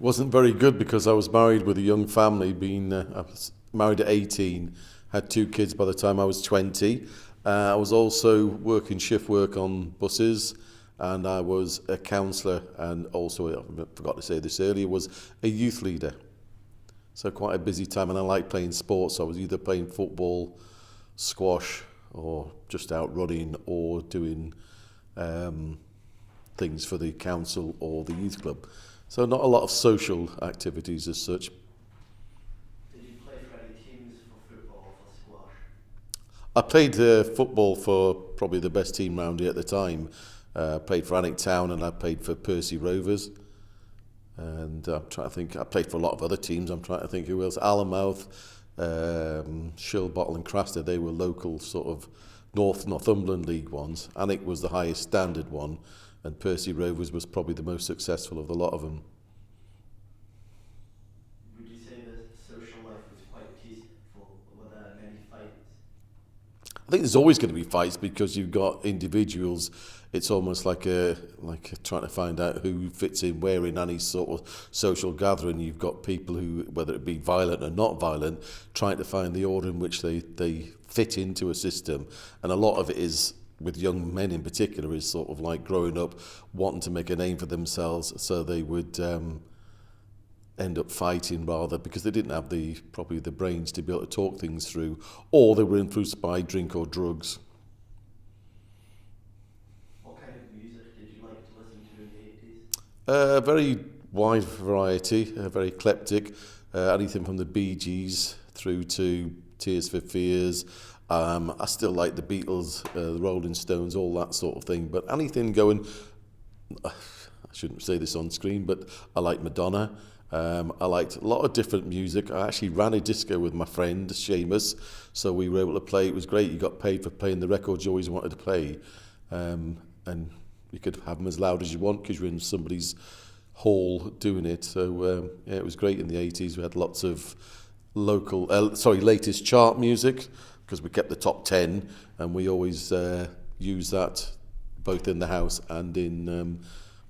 Wasn't very good because I was married with a young family. I was married at 18, had two kids by the time I was 20. I was also working shift work on buses, and I was a counsellor, and also, I forgot to say this earlier, was a youth leader. So quite a busy time, and I like playing sports. So I was either playing football, squash, or just out running, or doing um, things for the council or the youth club. So not a lot of social activities as such. Did you play for any teams for football or for squash? I played football for probably the best team round here at the time. Played for Alnwick Town and I played for Percy Rovers. And I'm trying to think, I played for a lot of other teams. I'm trying to think who else. Allenmouth, Shirlbottle and Craster, they were local sort of Northumberland League ones. Alnwick was the highest standard one, and Percy Rovers was probably the most successful of the lot of them. Would you say the social life was quite peaceful? Were there many fights? I think there's always going to be fights because you've got individuals. It's almost like trying to find out who fits in where in any sort of social gathering. You've got people who, whether it be violent or not violent, trying to find the order in which they fit into a system. And a lot of it is, with young men in particular, is sort of like growing up, wanting to make a name for themselves, so they would end up fighting rather because they didn't have probably the brains to be able to talk things through, or they were influenced by drink or drugs. What kind of music did you like to listen to in the 80s? A very wide variety, very eclectic, anything from the Bee Gees through to Tears for Fears. I still like the Beatles, the Rolling Stones, all that sort of thing, but anything going, I shouldn't say this on screen, but I like Madonna. I liked a lot of different music. I actually ran a disco with my friend Seamus, so we were able to play. It was great. You got paid for playing the records you always wanted to play, and you could have them as loud as you want because you're in somebody's hall doing it. So yeah, it was great in the 80s. We had lots of latest chart music because we kept the top 10, and we always use that both in the house and in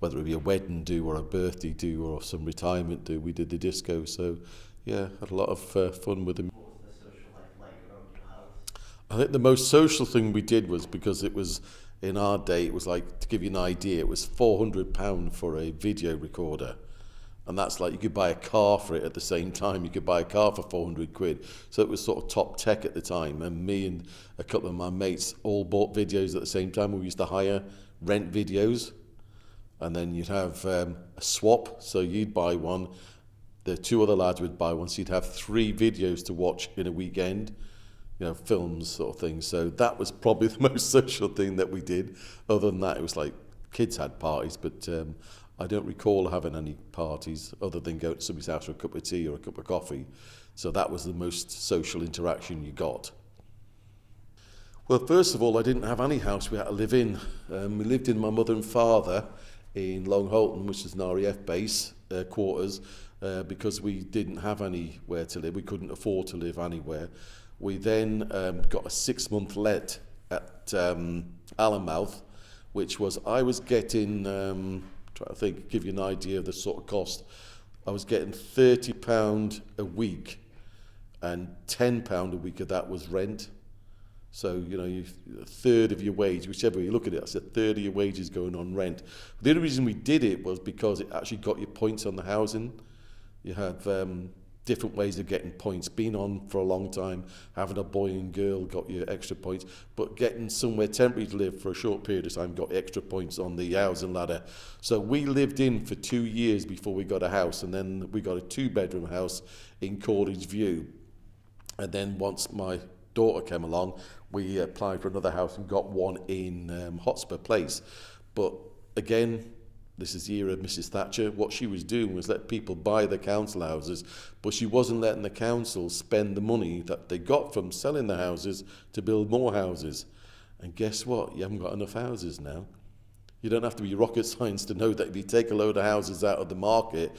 whether it be a wedding do or a birthday do or some retirement do, we did the disco. So yeah, had a lot of fun with them. What was the social life like around your house? I think the most social thing we did was, because it was in our day, it was like, to give you an idea, it was £400 for a video recorder. And that's like, you could buy a car for it at the same time. You could buy a car for 400 quid. So it was sort of top tech at the time. And me and a couple of my mates all bought videos at the same time. We used to rent videos. And then you'd have a swap. So you'd buy one. The two other lads would buy one. So you'd have 3 videos to watch in a weekend. You know, films sort of thing. So that was probably the most social thing that we did. Other than that, it was like kids had parties, but I don't recall having any parties other than go to somebody's house for a cup of tea or a cup of coffee. So that was the most social interaction you got. Well, first of all, I didn't have any house we had to live in. We lived in my mother and father in Long Holton, which is an RAF base, quarters, because we didn't have anywhere to live. We couldn't afford to live anywhere. We then got a 6-month let at Allenmouth, which was, I was getting, try to think, give you an idea of the sort of cost. I was getting £30 a week, and £10 a week of that was rent. So, you know, a third of your wage, whichever way you look at it, that's a third of your wages going on rent. The only reason we did it was because it actually got you points on the housing. You have different ways of getting points. Being on for a long time, having a boy and girl got you extra points, but getting somewhere temporary to live for a short period of time got extra points on the housing ladder. So we lived in for 2 years before we got a house, and then we got a 2-bedroom house in Cordage View. And then once my daughter came along, we applied for another house and got one in Hotspur Place. But again, this is the era of Mrs. Thatcher. What she was doing was let people buy the council houses, but she wasn't letting the council spend the money that they got from selling the houses to build more houses. And guess what? You haven't got enough houses now. You don't have to be rocket science to know that if you take a load of houses out of the market,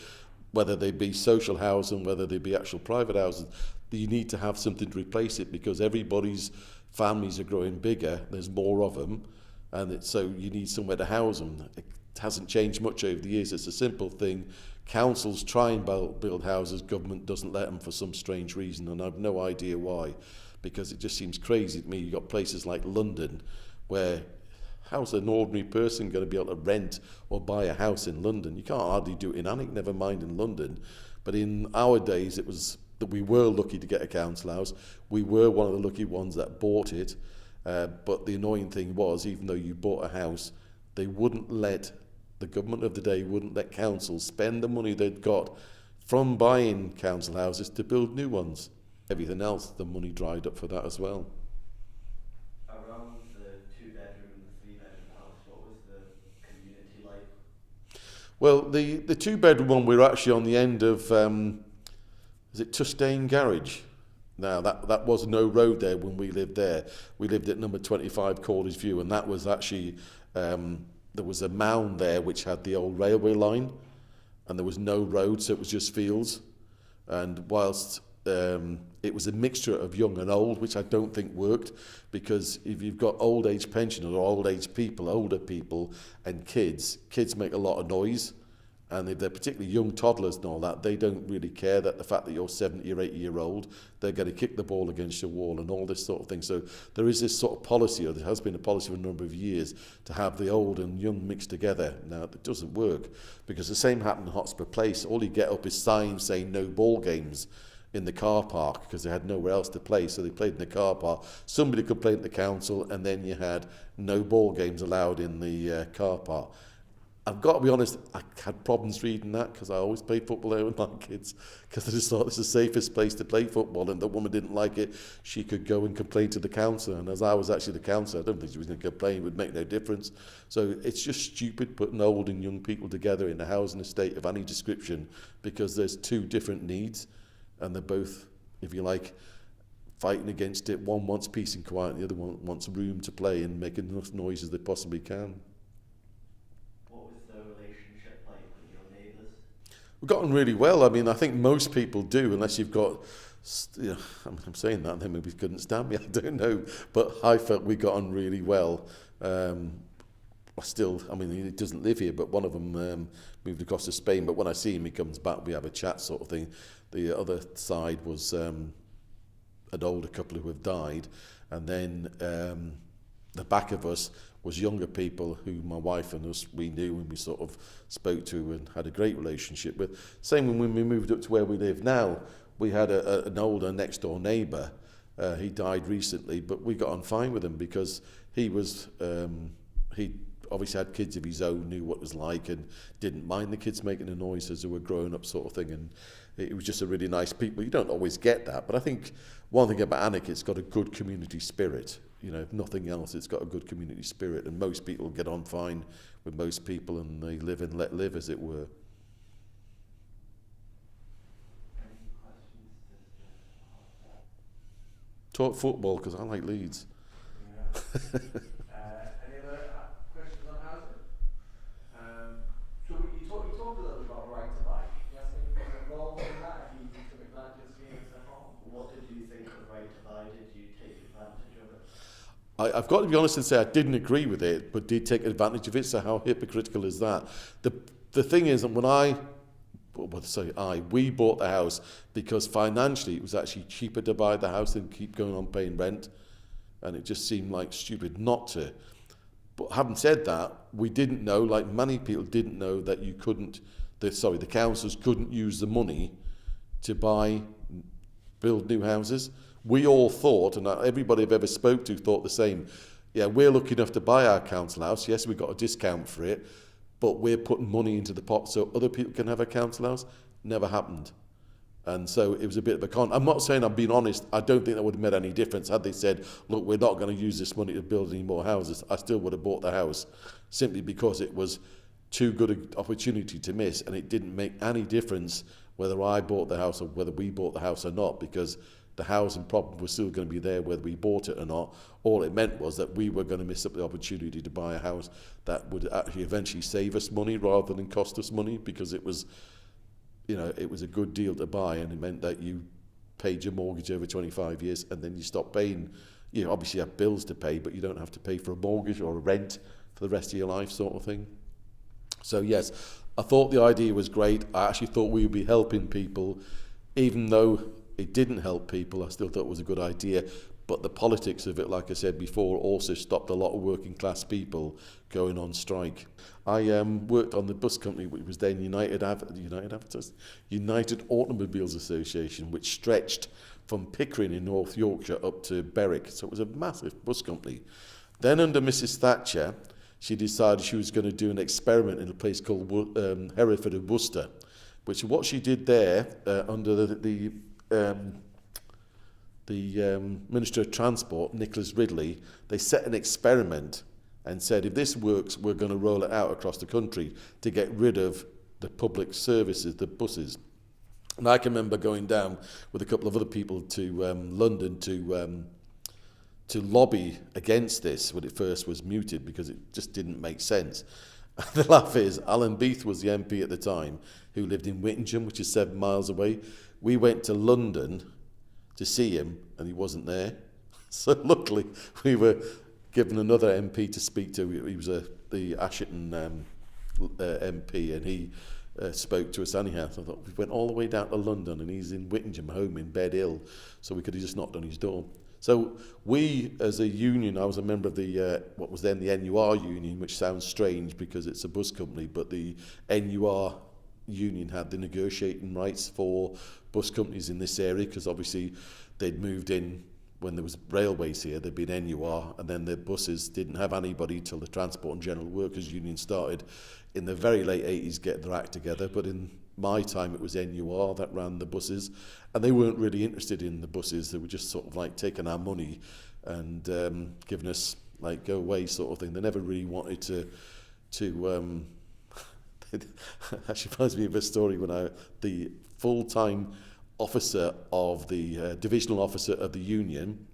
whether they be social housing, whether they be actual private houses, you need to have something to replace it because everybody's families are growing bigger, there's more of them, and so you need somewhere to house them. It hasn't changed much over the years. It's a simple thing, councils try and build houses, government doesn't let them for some strange reason, and I've no idea why, because it just seems crazy to me. You've got places like London where how's an ordinary person going to be able to rent or buy a house in London? You can't hardly do it in Alnwick, never mind in London. But in our days, it was that we were lucky to get a council house. We were one of the lucky ones that bought it. But the annoying thing was, even though you bought a house, they wouldn't let, the government of the day wouldn't let councils spend the money they'd got from buying council houses to build new ones. Everything else, the money dried up for that as well. Around the 2-bedroom and the 3-bedroom house, what was the community like? Well, the 2-bedroom one, we were actually on the end of, is it Tustane Garage? Now, that was no road there when we lived there. We lived at number 25 Corley's View, and that was actually, there was a mound there which had the old railway line, and there was no road, so it was just fields. And whilst it was a mixture of young and old, which I don't think worked, because if you've got old age pensioners or old age people, older people and kids make a lot of noise. And if they're particularly young toddlers and all that, they don't really care that the fact that you're 70 or 80 year old, they're going to kick the ball against your wall and all this sort of thing. So there is this sort of policy, or there has been a policy for a number of years, to have the old and young mixed together. Now, it doesn't work, because the same happened in Hotspur Place. All you get up is signs saying no ball games in the car park, because they had nowhere else to play, so they played in the car park. Somebody complained to the council, and then you had no ball games allowed in the car park. I've got to be honest, I had problems reading that, because I always played football there with my kids, because I just thought this is the safest place to play football, and the woman didn't like it. She could go and complain to the council, and as I was actually the council, I don't think she was going to complain. It would make no difference. So it's just stupid putting old and young people together in a housing estate of any description, because there's two different needs, and they're both, if you like, fighting against it. One wants peace and quiet, and the other one wants room to play and make enough noise as they possibly can. We've gotten really well. I mean, I think most people do, unless you've got, you know, I'm saying that, they maybe couldn't stand me, I don't know. But I felt we got on really well. I mean, he doesn't live here, but one of them moved across to Spain. But when I see him, he comes back, we have a chat sort of thing. The other side was an older couple who have died. And then the back of us was younger people who my wife and us, we knew and we sort of spoke to and had a great relationship with. Same when we moved up to where we live now, we had an older next door neighbour. He died recently, but we got on fine with him, because he was, he obviously had kids of his own, knew what it was like, and didn't mind the kids making a noise as they were growing up sort of thing. And it was just a really nice people. You don't always get that, but I think one thing about Alnwick, it's got a good community spirit. You know, if nothing else, it's got a good community spirit, and most people get on fine with most people, and they live and let live, as it were. Any questions? Talk football, because I like Leeds. Yeah. Any other questions on housing? So you talked a little bit about right to buy. You have anything involved in that? If you took advantage of seeing stuff on? What did you think of right to buy? Did you take advantage of it? I've got to be honest and say I didn't agree with it, but did take advantage of it. So how hypocritical is that? The thing is, when we bought the house because financially it was actually cheaper to buy the house than keep going on paying rent, and it just seemed like stupid not to. But having said that, we didn't know, like many people didn't know, that you couldn't, the councils couldn't use the money to build new houses. We all thought, and everybody I've ever spoke to thought the same, yeah, we're lucky enough to buy our council house. Yes, we got a discount for it, but we're putting money into the pot so other people can have a council house. Never happened. And so it was a bit of a con. I'm not saying, I'm being honest, I don't think that would have made any difference. Had they said, look, we're not going to use this money to build any more houses, I still would have bought the house, simply because it was too good an opportunity to miss, and it didn't make any difference whether I bought the house or whether we bought the house or not, because the housing problem was still going to be there whether we bought it or not. All it meant was that we were going to miss up the opportunity to buy a house that would actually eventually save us money rather than cost us money, because it was, you know, it was a good deal to buy, and it meant that you paid your mortgage over 25 years and then you stopped paying. You obviously have bills to pay, but you don't have to pay for a mortgage or a rent for the rest of your life sort of thing. So yes, I thought the idea was great. I actually thought we would be helping people, even though it didn't help people. I still thought it was a good idea. But the politics of it, like I said before, also stopped a lot of working class people going on strike. I worked on the bus company, which was then United Automobiles Association, which stretched from Pickering in North Yorkshire up to Berwick. So it was a massive bus company. Then under Mrs. Thatcher, she decided she was going to do an experiment in a place called Hereford and Worcester, which what she did there under the Minister of Transport, Nicholas Ridley, they set an experiment and said, if this works, we're going to roll it out across the country to get rid of the public services, the buses. And I can remember going down with a couple of other people to London to lobby against this when it first was mooted, because it just didn't make sense. The laugh is, Alan Beath was the MP at the time, who lived in Whittingham, which is 7 miles away. We went to London to see him, and he wasn't there. So luckily, we were given another MP to speak to. He was the Asherton MP, and he spoke to us anyhow. So I thought, we went all the way down to London, and he's in Whittingham, home in bed ill, so we could have just knocked on his door. So we, as a union, I was a member of the what was then the NUR union, which sounds strange because it's a bus company, but the NUR union had the negotiating rights for bus companies in this area, because obviously they'd moved in when there was railways here. There'd been NUR, and then the buses didn't have anybody till the Transport and General Workers Union started in the very late 80s getting their act together. But in my time it was NUR that ran the buses, and they weren't really interested in the buses. They were just sort of like taking our money and giving us like go away sort of thing. They never really wanted to actually reminds me of a story when the full-time officer of the divisional officer of the union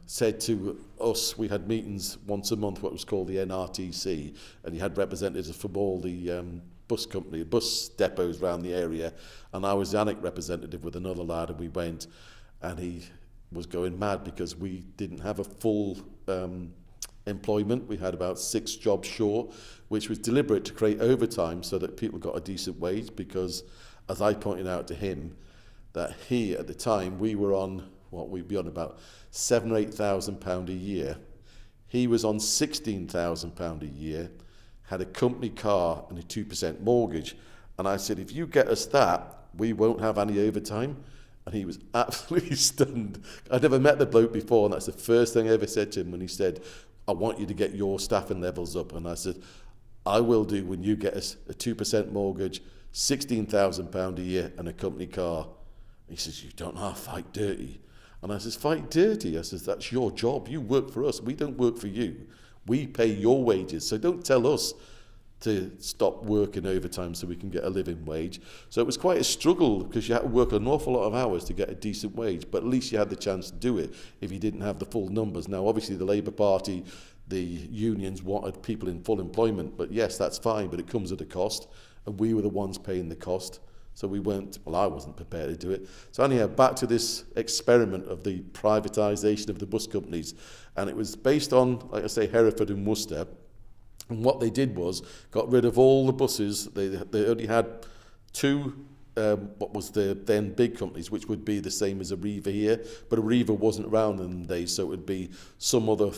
said to us, we had meetings once a month, what was called the NRTC, and he had representatives from all the bus depots around the area, and I was the ANIC representative with another lad, and we went, and he was going mad because we didn't have a full employment. We had about 6 jobs short, which was deliberate to create overtime so that people got a decent wage, because as I pointed out to him, that he at the time, we were on what we'd be on about £7,000 or £8,000 a year. He was on £16,000 a year, had a company car and a 2% mortgage. And I said, if you get us that, we won't have any overtime. And he was absolutely stunned. I'd never met the bloke before, and that's the first thing I ever said to him when he said, I want you to get your staffing levels up. And I said, I will do when you get us a 2% mortgage, £16,000 a year and a company car. And he says, you don't know how to fight dirty. And I says, fight dirty? I says, that's your job. You work for us. We don't work for you. We pay your wages. So don't tell us to stop working overtime so we can get a living wage. So it was quite a struggle, because you had to work an awful lot of hours to get a decent wage, but at least you had the chance to do it if you didn't have the full numbers. Now, obviously, the Labour Party, the unions wanted people in full employment, but yes, that's fine, but it comes at a cost, and we were the ones paying the cost. So I wasn't prepared to do it. So anyhow, back to this experiment of the privatisation of the bus companies. And it was based on, like I say, Hereford and Worcester. And what they did was got rid of all the buses. They only had 2, what was the then big companies, which would be the same as Arriva here. But Arriva wasn't around in the days, so it would be some other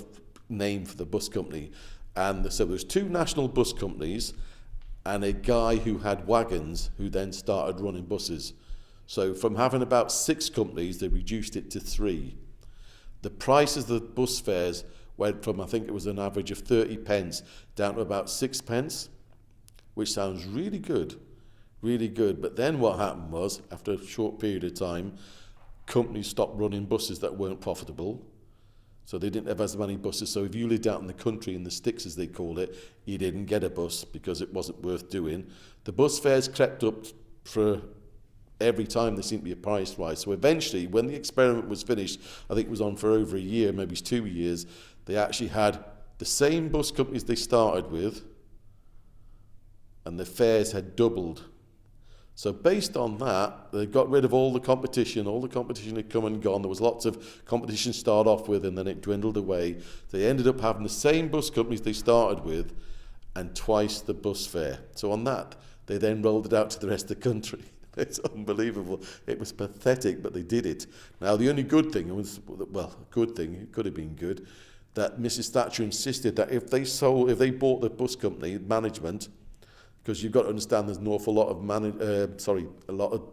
name for the bus company. And so there was 2 national bus companies, and a guy who had wagons who then started running buses. So from having about 6 companies, they reduced it to 3. The prices of the bus fares went from, I think it was an average of 30 pence down to about 6 pence, which sounds really good, really good. But then what happened was, after a short period of time, companies stopped running buses that weren't profitable. So they didn't have as many buses. So if you lived out in the country, in the sticks as they called it, you didn't get a bus because it wasn't worth doing. The bus fares crept up for every time. There seemed to be a price rise. So eventually, when the experiment was finished, I think it was on for over a year, maybe 2 years, they actually had the same bus companies they started with, and the fares had doubled. So based on that, they got rid of all the competition. All the competition had come and gone. There was lots of competition to start off with, and then it dwindled away. They ended up having the same bus companies they started with, and twice the bus fare. So on that, they then rolled it out to the rest of the country. It's unbelievable. It was pathetic, but they did it. Now, the only good thing was, well, good thing, it could have been good, that Mrs. Thatcher insisted that if they bought the bus company management, because you've got to understand there's an awful lot of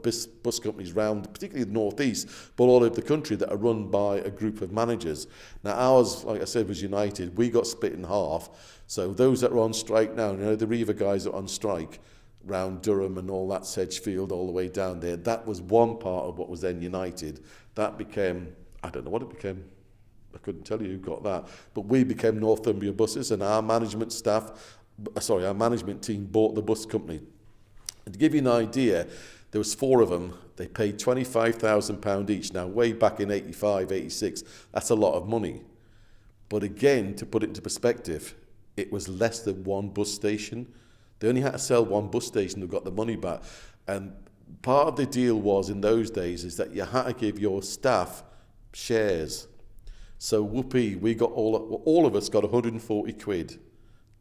bus companies around, particularly the northeast, but all over the country that are run by a group of managers. Now ours, like I said, was United. We got split in half. So those that are on strike now, the Reaver guys are on strike round Durham and all that, Sedgefield, all the way down there. That was one part of what was then United. That became, I don't know what it became. I couldn't tell you who got that. But we became Northumbria Buses, and our management team bought the bus company. And to give you an idea, there was 4 of them. They paid £25,000 each. Now, way back in 85, 86, that's a lot of money. But again, to put it into perspective, it was less than one bus station. They only had to sell one bus station to got the money back. And part of the deal was in those days is that you had to give your staff shares. So whoopee, we got all of us got 140 quid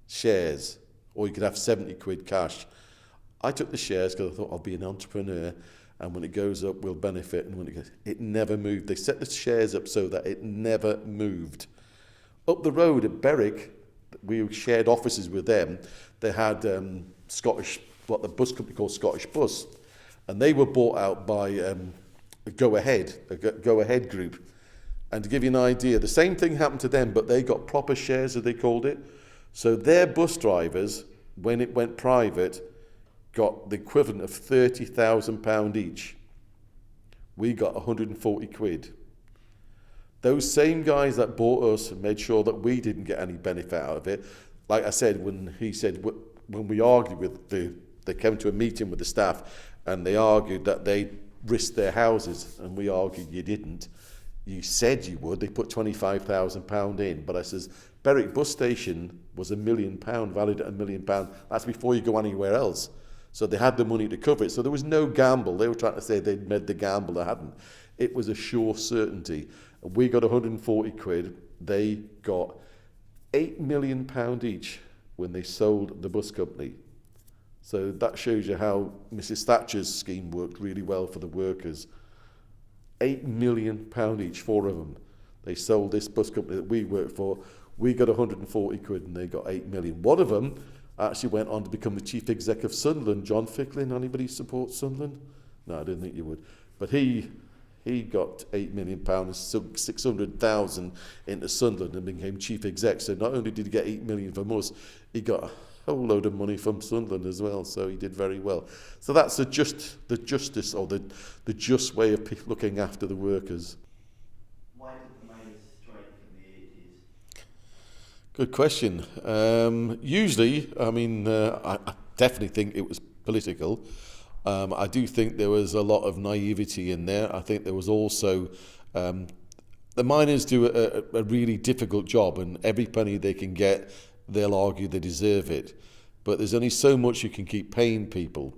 shares, or you could have 70 quid cash. I took the shares because I thought I'll be an entrepreneur, and when it goes up, we'll benefit. And when it never moved. They set the shares up so that it never moved. Up the road at Berwick, we shared offices with them. They had what the bus company called Scottish Bus, and they were bought out by a Go Ahead group. And to give you an idea, the same thing happened to them, but they got proper shares, as they called it. So their bus drivers, when it went private, got the equivalent of £30,000 each. We got 140 quid. Those same guys that bought us and made sure that we didn't get any benefit out of it, like I said, when we argued they came to a meeting with the staff and they argued that they risked their houses, and we argued you didn't. You said you would. They put £25,000 in, but I says, Berwick bus station was £1 million, valued at £1 million. That's before you go anywhere else. So they had the money to cover it. So there was no gamble. They were trying to say they'd made the gamble. They hadn't. It was a sure certainty. We got 140 quid. They got £8 million each when they sold the bus company. So that shows you how Mrs. Thatcher's scheme worked really well for the workers. £8 million each, 4 of them. They sold this bus company that we worked for. We got 140 quid and they got 8 million. One of them actually went on to become the chief exec of Sunderland, John Ficklin. Anybody support Sunderland? No, I didn't think you would. But he got £8 million and 600,000 into Sunderland and became chief exec. So not only did he get 8 million from us, he got a whole load of money from Sunderland as well. So he did very well. So that's the just way of looking after the workers. Why did the miners strike in the 80s? Good question. Usually, I definitely think it was political. I do think there was a lot of naivety in there. I think there was also the miners do a really difficult job, and every penny they can get, they'll argue they deserve it. But there's only so much you can keep paying people.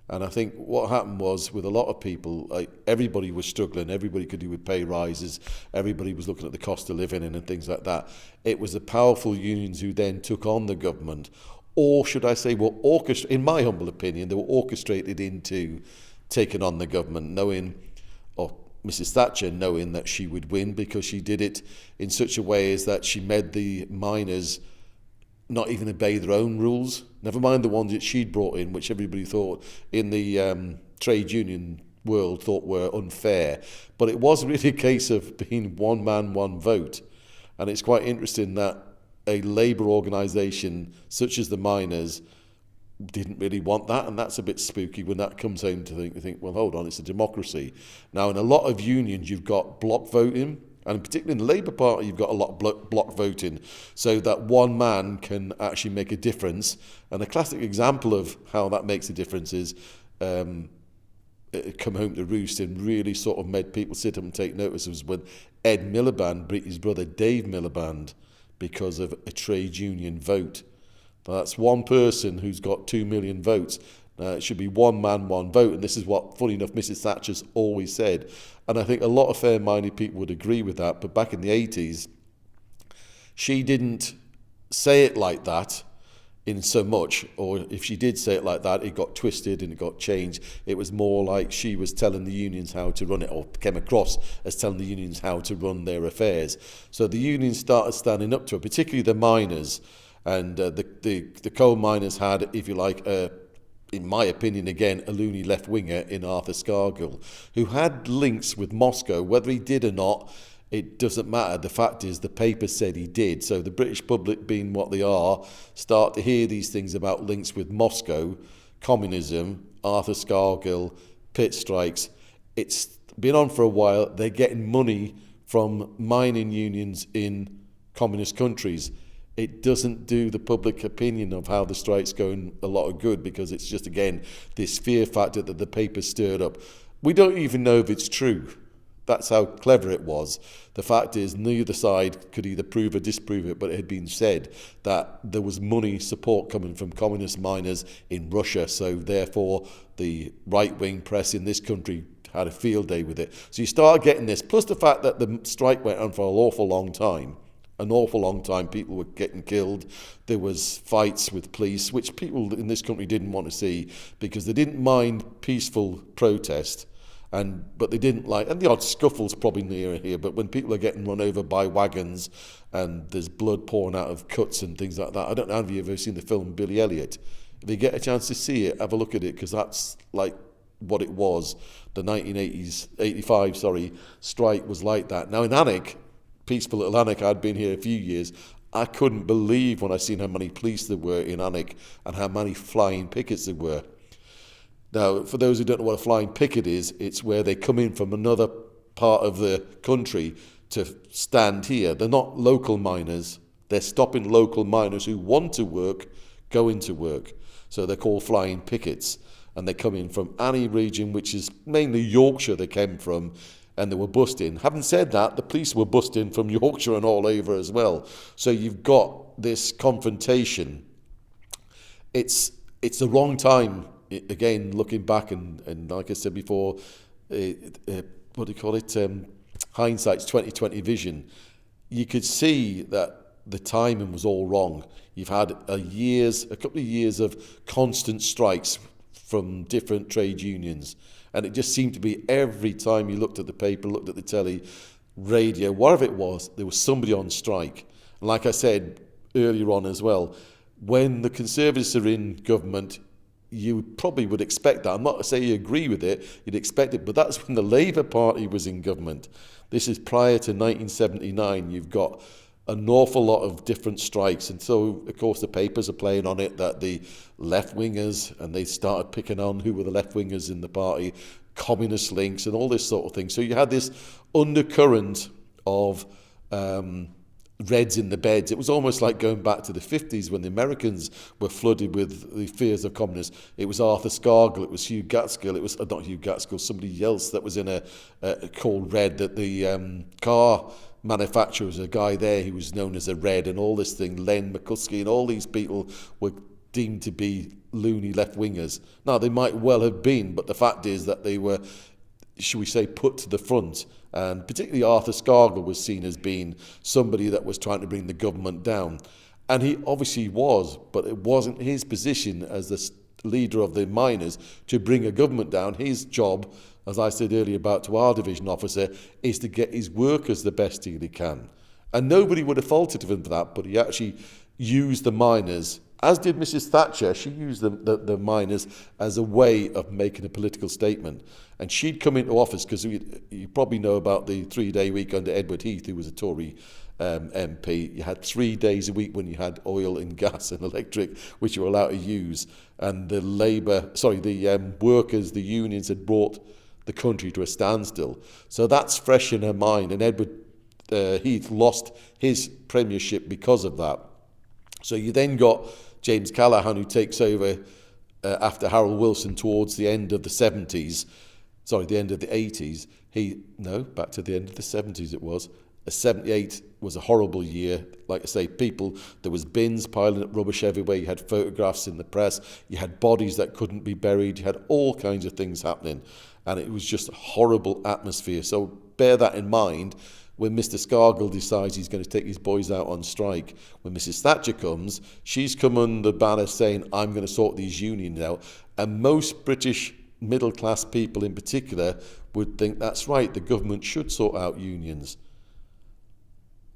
And I think what happened was with a lot of people, like everybody was struggling, everybody could do with pay rises, everybody was looking at the cost of living and things like that. It was the powerful unions who then took on the government, or should I say, in my humble opinion, they were orchestrated into taking on the government, Mrs. Thatcher knowing that she would win because she did it in such a way as that she made the miners not even obey their own rules, never mind the ones that she'd brought in, which everybody thought in the trade union world thought were unfair. But it was really a case of being one man, one vote. And it's quite interesting that a labour organisation such as the miners didn't really want that, and that's a bit spooky when that comes home to think, well, hold on, it's a democracy. Now, in a lot of unions, you've got block voting, and particularly in the Labour Party, you've got a lot of block voting, so that one man can actually make a difference. And a classic example of how that makes a difference is it come home to roost and really sort of made people sit up and take notice was when Ed Miliband beat his brother Dave Miliband because of a trade union vote. Now, that's one person who's got 2 million votes. It should be one man, one vote. And this is what, funny enough, Mrs. Thatcher's always said. And I think a lot of fair-minded people would agree with that. But back in the 80s, she didn't say it like that. in so much, or if she did say it like that, it got twisted and it got changed. It was more like she was telling the unions how to run it, or came across as telling the unions how to run their affairs. So the unions started standing up to her, particularly the miners, and the coal miners had, if you like, in my opinion, again, a loony left-winger in Arthur Scargill, who had links with Moscow. Whether he did or not, it doesn't matter. The fact is, the paper said he did. So the British public, being what they are, start to hear these things about links with Moscow, communism, Arthur Scargill, pit strikes. It's been on for a while. They're getting money from mining unions in communist countries. It doesn't do the public opinion of how the strike's going a lot of good, because it's just, again, this fear factor that the paper stirred up. We don't even know if it's true. That's how clever it was. The fact is, neither side could either prove or disprove it, but it had been said that there was money support coming from communist miners in Russia, so therefore the right-wing press in this country had a field day with it. So you start getting this, plus the fact that the strike went on for an awful long time. People were getting killed. There was fights with police, which people in this country didn't want to see, because they didn't mind peaceful protest. But they didn't like, and the odd scuffles probably near here, but when people are getting run over by wagons and there's blood pouring out of cuts and things like that. I don't know if you've ever seen the film Billy Elliot. If you get a chance to see it, have a look at it, because that's like what it was. The 85 strike was like that. Now in Alnwick, peaceful little Alnwick, I'd been here a few years, I couldn't believe when I seen how many police there were in Alnwick and how many flying pickets there were. Now, for those who don't know what a flying picket is, it's where they come in from another part of the country to stand here. They're not local miners. They're stopping local miners who want to work, go into work. So they're called flying pickets. And they come in from any region, which is mainly Yorkshire they came from, and they were busting. Having said that, the police were busting from Yorkshire and all over as well. So you've got this confrontation. It's the wrong time. Again, looking back, and like I said before, hindsight's 20/20 vision. You could see that the timing was all wrong. You've had a couple of years of constant strikes from different trade unions, and it just seemed to be every time you looked at the paper, looked at the telly, radio, whatever it was, there was somebody on strike. And like I said earlier on as well, when the Conservatives are in government, you probably would expect that. I'm not to say you agree with it, you'd expect it, but that's when the Labour Party was in government. This is prior to 1979. You've got an awful lot of different strikes, and so, of course, the papers are playing on it that the left-wingers, and they started picking on who were the left-wingers in the party, communist links and all this sort of thing. So you had this undercurrent of Reds in the beds. It was almost like going back to the 50s when the Americans were flooded with the fears of communists. It was Arthur Scargill, it was Hugh Gaitskell, it was not Hugh Gaitskell, somebody else that was in a called Red, that the car manufacturer was a guy there who was known as a Red, and all this thing, Len McCuskey, and all these people were deemed to be loony left-wingers. Now, they might well have been, but the fact is that they were, should we say, put to the front. And particularly Arthur Scargill was seen as being somebody that was trying to bring the government down. And he obviously was, but it wasn't his position as the leader of the miners to bring a government down. His job, as I said earlier about to our division officer, is to get his workers the best deal he can. And nobody would have faulted him for that, but he actually used the miners, as did Mrs. Thatcher. She used the miners as a way of making a political statement. And she'd come into office, because you probably know about the 3-day week under Edward Heath, who was a Tory MP. You had 3 days a week when you had oil and gas and electric, which you were allowed to use. And the workers, the unions had brought the country to a standstill. So that's fresh in her mind. And Edward Heath lost his premiership because of that. So you then got James Callaghan, who takes over after Harold Wilson towards the end of the 70s. Sorry, the end of the 80s. Back to the end of the 70s it was. 78 was a horrible year. Like I say, there was bins piling up rubbish everywhere. You had photographs in the press. You had bodies that couldn't be buried. You had all kinds of things happening. And it was just a horrible atmosphere. So bear that in mind when Mr. Scargill decides he's going to take his boys out on strike. When Mrs. Thatcher comes, she's come under the banner saying, I'm going to sort these unions out. And most British middle-class people in particular would think that's right, the government should sort out unions.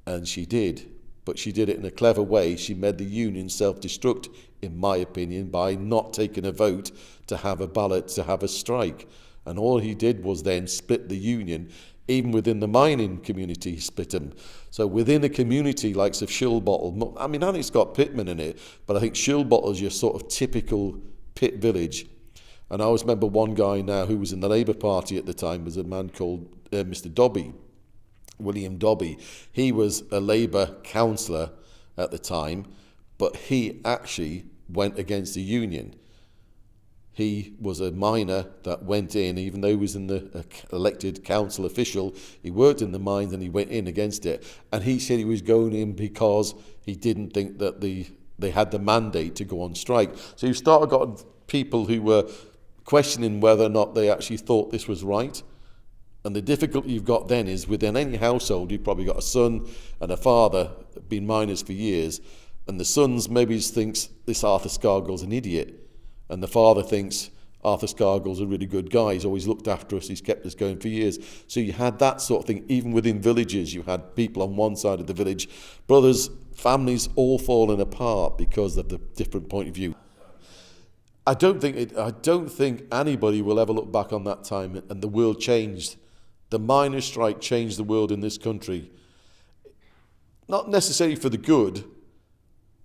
And she did. But she did it in a clever way. She made the union self-destruct, in my opinion, by not taking a vote to have a ballot, to have a strike. And all he did was then split the union. Even within the mining community, he split them. So within a community like Shillbottle, I mean, it's got pitmen in it, but I think Shillbottle is your sort of typical pit village. And I always remember one guy now who was in the Labour Party at the time was a man called Mr. Dobby. William Dobby. He was a Labour councillor at the time, but he actually went against the union. He was a miner that went in, even though he was in the elected council official, he worked in the mines and he went in against it. And he said he was going in because he didn't think that they had the mandate to go on strike. So you started got people who were questioning whether or not they actually thought this was right. And the difficulty you've got then is within any household, you've probably got a son and a father, been miners for years, and the son maybe thinks this Arthur Scargill's an idiot, and the father thinks Arthur Scargill's a really good guy, he's always looked after us, he's kept us going for years. So you had that sort of thing. Even within villages, you had people on one side of the village, brothers, families all falling apart because of the different point of view. I don't think anybody will ever look back on that time and the world changed. The miners' strike changed the world in this country. Not necessarily for the good,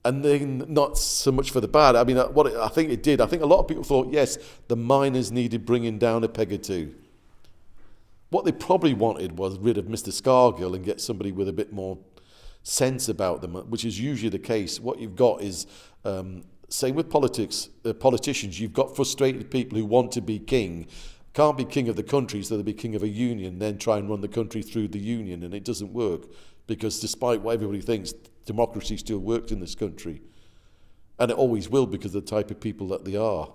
and then not so much for the bad. I mean, I think it did. I think a lot of people thought, yes, the miners needed bringing down a peg or two. What they probably wanted was rid of Mr. Scargill and get somebody with a bit more sense about them, which is usually the case. What you've got is, same with politicians, you've got frustrated people who want to be king, can't be king of the country, so they'll be king of a union, then try and run the country through the union, and it doesn't work. Because despite what everybody thinks, democracy still works in this country. And it always will because of the type of people that they are.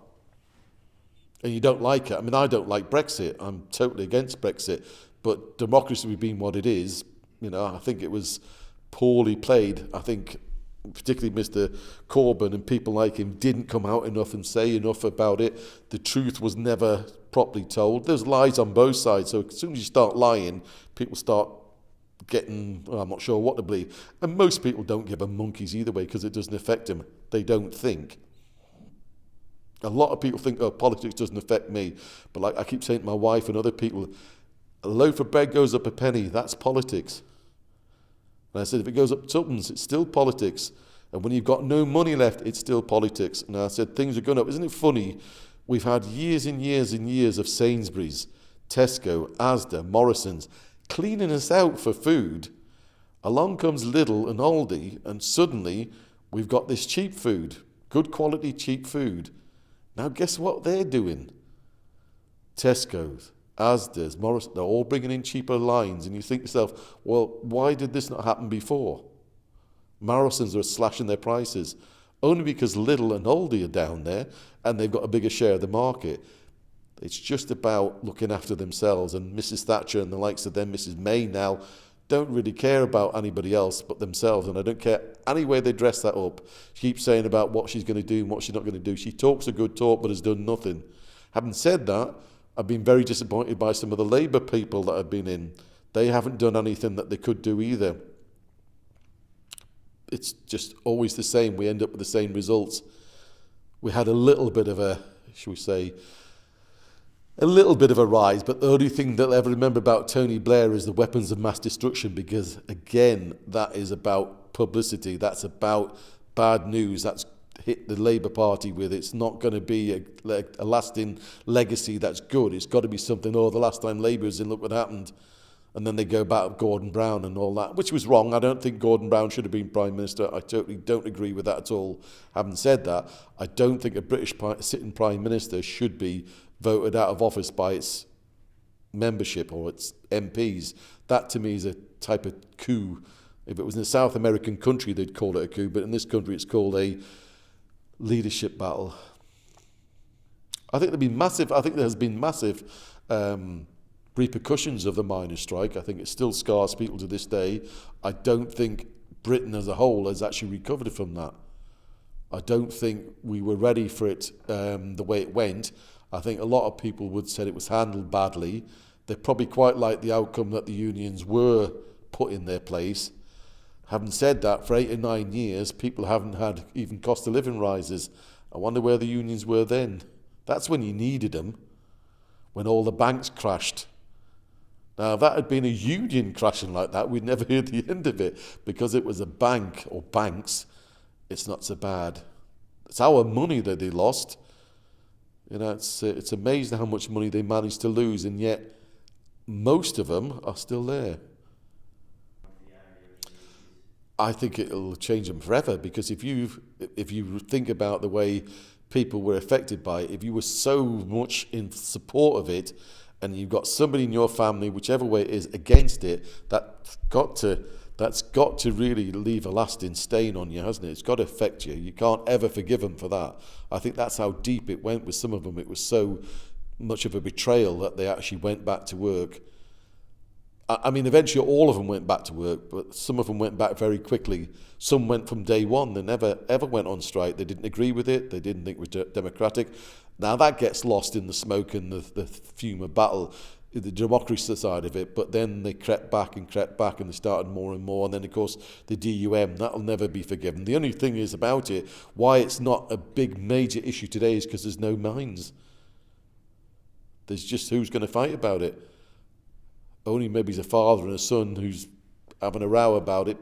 And you don't like it. I mean, I don't like Brexit. I'm totally against Brexit. But democracy being what it is, I think it was poorly played. I think particularly Mr. Corbyn and people like him didn't come out enough and say enough about it. The truth was never properly told. There's lies on both sides, so as soon as you start lying, people start getting, I'm not sure what to believe. And most people don't give a monkeys either way because it doesn't affect them. They don't think. A lot of people think, politics doesn't affect me. But like I keep saying to my wife and other people, a loaf of bread goes up a penny, that's politics. And I said, if it goes up tuppence, it's still politics. And when you've got no money left, it's still politics. And I said, things are going up. Isn't it funny? We've had years and years and years of Sainsbury's, Tesco, Asda, Morrison's, cleaning us out for food. Along comes Lidl and Aldi, and suddenly we've got this cheap food, good quality cheap food. Now guess what they're doing? Tesco's, Asda's, Morrison, they're all bringing in cheaper lines, and you think to yourself, well, why did this not happen before? Morrison's are slashing their prices, only because Lidl and Aldi are down there, and they've got a bigger share of the market. It's just about looking after themselves, and Mrs. Thatcher and the likes of them, Mrs. May now, don't really care about anybody else but themselves, and I don't care any way they dress that up. She keeps saying about what she's going to do and what she's not going to do. She talks a good talk but has done nothing. Having said that, I've been very disappointed by some of the Labour people that have been in. They haven't done anything that they could do either. It's just always the same. We end up with the same results. We had a little bit of a, shall we say, a little bit of a rise, but the only thing that I ever remember about Tony Blair is the weapons of mass destruction, because, again, that is about publicity. That's about bad news. That's hit the Labour Party with. It's not going to be a lasting legacy that's good. It's got to be something, the last time Labour was in, look what happened. And then they go back to Gordon Brown and all that, which was wrong. I don't think Gordon Brown should have been Prime Minister. I totally don't agree with that at all. Having said that, I don't think a British sitting Prime Minister should be voted out of office by its membership or its MPs. That to me is a type of coup. If it was in a South American country, they'd call it a coup, but in this country it's called a leadership battle. I think there has been massive repercussions of the miners' strike. I think it still scars people to this day. I don't think Britain as a whole has actually recovered from that. I don't think we were ready for it the way it went. I think a lot of people would say it was handled badly. They probably quite like the outcome that the unions were put in their place. Having said that, for 8 or 9 years, people haven't had even cost of living rises. I wonder where the unions were then. That's when you needed them, when all the banks crashed. Now, if that had been a union crashing like that, we'd never heard the end of it. Because it was a bank or banks, it's not so bad. It's our money that they lost. You know, it's amazing how much money they managed to lose, and yet most of them are still there. I think it'll change them forever, because if you think about the way people were affected by it, if you were so much in support of it, and you've got somebody in your family, whichever way it is, against it, that's got to really leave a lasting stain on you, hasn't it? It's got to affect you. You can't ever forgive them for that. I think that's how deep it went with some of them. It was so much of a betrayal that they actually went back to work. I mean, eventually all of them went back to work, but some of them went back very quickly. Some went from day one. They never, ever went on strike. They didn't agree with it. They didn't think it was democratic. Now that gets lost in the smoke and the fume of battle, the democracy side of it. But then they crept back, and they started more and more. And then, of course, the DUM, that'll never be forgiven. The only thing is about it, why it's not a big major issue today is because there's no mines. There's just who's going to fight about it. Only maybe a father and a son who's having a row about it.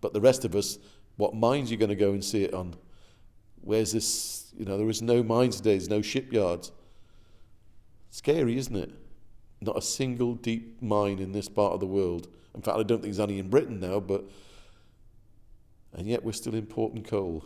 But the rest of us, what mines are you going to go and see it on? Where's this? You know, there is no mines today. There's no shipyards. Scary, isn't it? Not a single deep mine in this part of the world. In fact, I don't think there's any in Britain now, and yet we're still importing coal.